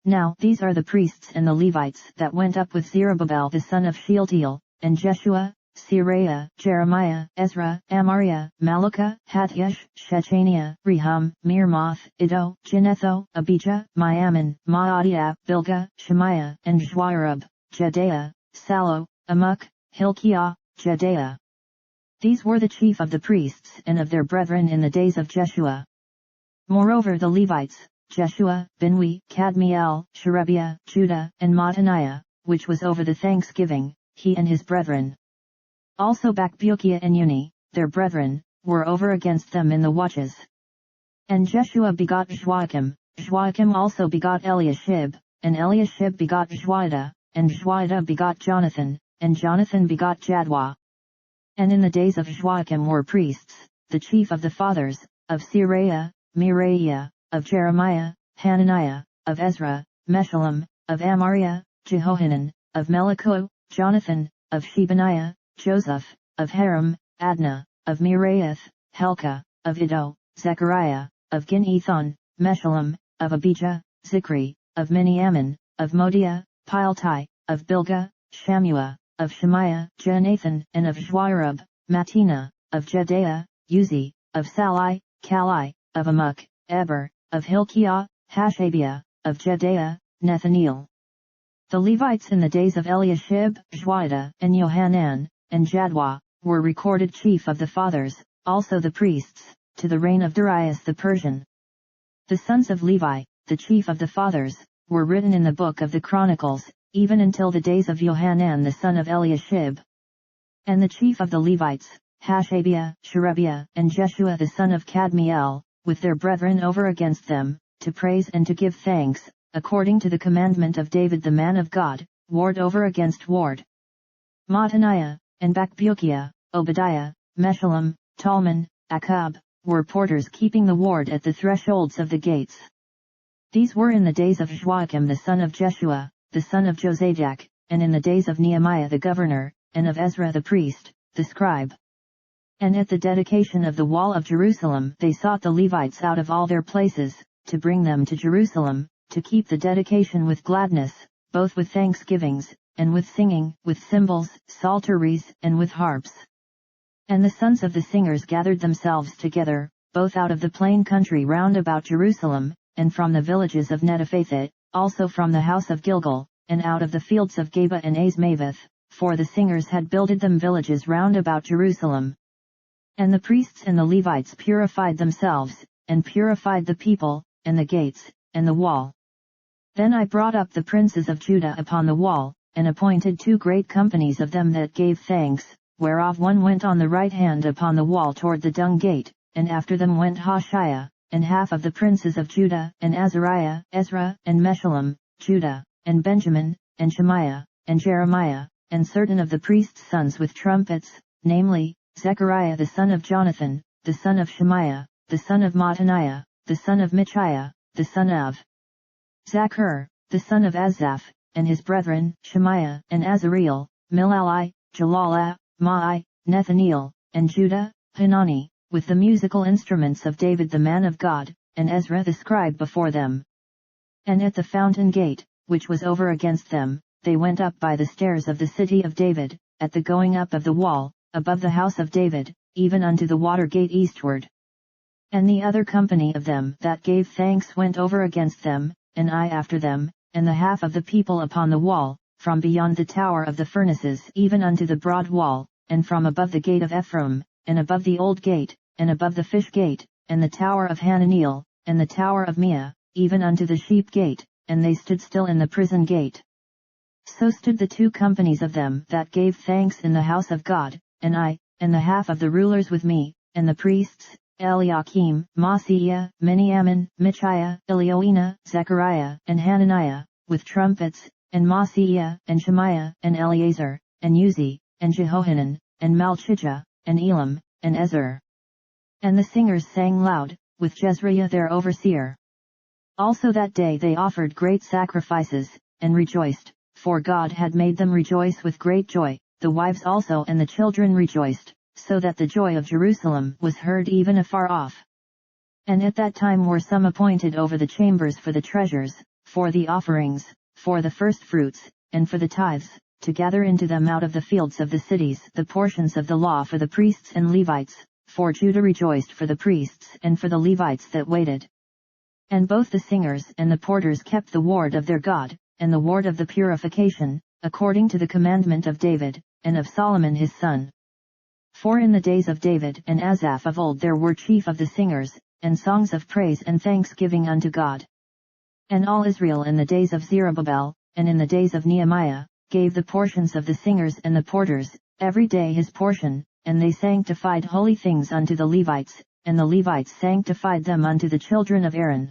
Now these are the priests and the Levites that went up with Zerubbabel the son of Shealtiel, and Jeshua, Seraiah, Jeremiah, Ezra, Amariah, Malachah, Hattush, Shechaniah, Rehum, Mirmoth, Iddo, Ginetho, Abijah, Miamin, Maadiah, Bilgah, Shemaiah, and Joarib, Jedaiah, Sallo, Amok, Hilkiah, Jedaiah. These were the chief of the priests and of their brethren in the days of Jeshua. Moreover the Levites, Jeshua, Binwi, Kadmiel, Sherebiah, Judah, and Mattaniah, which was over the thanksgiving, he and his brethren. Also Bakbukiah and Uni, their brethren, were over against them in the watches. And Jeshua begot Joachim, Joachim also begot Eliashib, and Eliashib begot Joiada, and Joiada begot Jonathan, and Jonathan begot Jadua. And in the days of Joachim were priests, the chief of the fathers, of Seraiah, Meraiah, of Jeremiah, Hananiah, of Ezra, Meshullam, of Amariah, Jehohanan, of Melchiah, Jonathan, of Shebaniah, Joseph, of Haram, Adnah, of Meraioth, Helkah, of Iddo, Zechariah, of Ginethon, Meshullam, of Abijah, Zichri, of Miniamin, of Modiah, Piltai, of Bilgah, Shammua, of Shemaiah, Jonathan, and of Joarib, Mattina, of Jedaiah, Uzi, of Salai, Kalai, of Amok, Eber, of Hilkiah, Hashabiah, of Jedaiah, Nethaneel. The Levites in the days of Eliashib, Joiada, and Johanan, and Jadua, were recorded chief of the fathers, also the priests, to the reign of Darius the Persian. The sons of Levi, the chief of the fathers, were written in the book of the Chronicles, even until the days of Johanan the son of Eliashib. And the chief of the Levites, Hashabiah, Sherebiah, and Jeshua the son of Kadmiel, with their brethren over against them, to praise and to give thanks, according to the commandment of David the man of God, ward over against ward. Mattaniah, and Bakbukiah, Obadiah, Meshullam, Talmon, Akab, were porters keeping the ward at the thresholds of the gates. These were in the days of Joachim the son of Jeshua, the son of Josadak, and in the days of Nehemiah the governor, and of Ezra the priest, the scribe. And at the dedication of the wall of Jerusalem they sought the Levites out of all their places, to bring them to Jerusalem, to keep the dedication with gladness, both with thanksgivings, and with singing, with cymbals, psalteries, and with harps. And the sons of the singers gathered themselves together, both out of the plain country round about Jerusalem, and from the villages of Netophathit, also from the house of Gilgal, and out of the fields of Geba and Azmaveth, for the singers had builded them villages round about Jerusalem. And the priests and the Levites purified themselves, and purified the people, and the gates, and the wall. Then I brought up the princes of Judah upon the wall, and appointed 2 great companies of them that gave thanks, whereof one went on the right hand upon the wall toward the dung gate, and after them went Hoshea, and half of the princes of Judah, and Azariah, Ezra, and Meshullam, Judah, and Benjamin, and Shemaiah, and Jeremiah, and certain of the priests' sons with trumpets, namely, Zechariah the son of Jonathan, the son of Shemaiah, the son of Mattaniah, the son of Michaiah, the son of Zachar, the son of Asaph, and his brethren, Shemaiah, and Azareel, Milalai, Jalalah, Maai, Nethaneel, and Judah, Hanani, with the musical instruments of David the man of God, and Ezra the scribe before them. And at the fountain gate, which was over against them, they went up by the stairs of the city of David, at the going up of the wall, above the house of David, even unto the water gate eastward. And the other company of them that gave thanks went over against them, and I after them, and the half of the people upon the wall, from beyond the tower of the furnaces even unto the broad wall, and from above the gate of Ephraim, and above the old gate, and above the fish gate, and the tower of Hananeel, and the tower of Meah, even unto the sheep gate, and they stood still in the prison gate. So stood the 2 companies of them that gave thanks in the house of God, and I, and the half of the rulers with me, and the priests, Eliakim, Maaseiah, Miniamin, Michaiah, Elioenah, Zechariah, and Hananiah, with trumpets, and Maaseiah, and Shemaiah, and Eleazar, and Uzi, and Jehohanan, and Malchijah, and Elam, and Ezer. And the singers sang loud, with Jezreiah their overseer. Also that day they offered great sacrifices, and rejoiced, for God had made them rejoice with great joy, the wives also and the children rejoiced, so that the joy of Jerusalem was heard even afar off. And at that time were some appointed over the chambers for the treasures, for the offerings, for the firstfruits, and for the tithes, to gather into them out of the fields of the cities the portions of the law for the priests and Levites, for Judah rejoiced for the priests and for the Levites that waited. And both the singers and the porters kept the ward of their God, and the ward of the purification, according to the commandment of David, and of Solomon his son. For in the days of David and Asaph of old there were chief of the singers, and songs of praise and thanksgiving unto God. And all Israel in the days of Zerubbabel, and in the days of Nehemiah, gave the portions of the singers and the porters, every day his portion, and they sanctified holy things unto the Levites, and the Levites sanctified them unto the children of Aaron.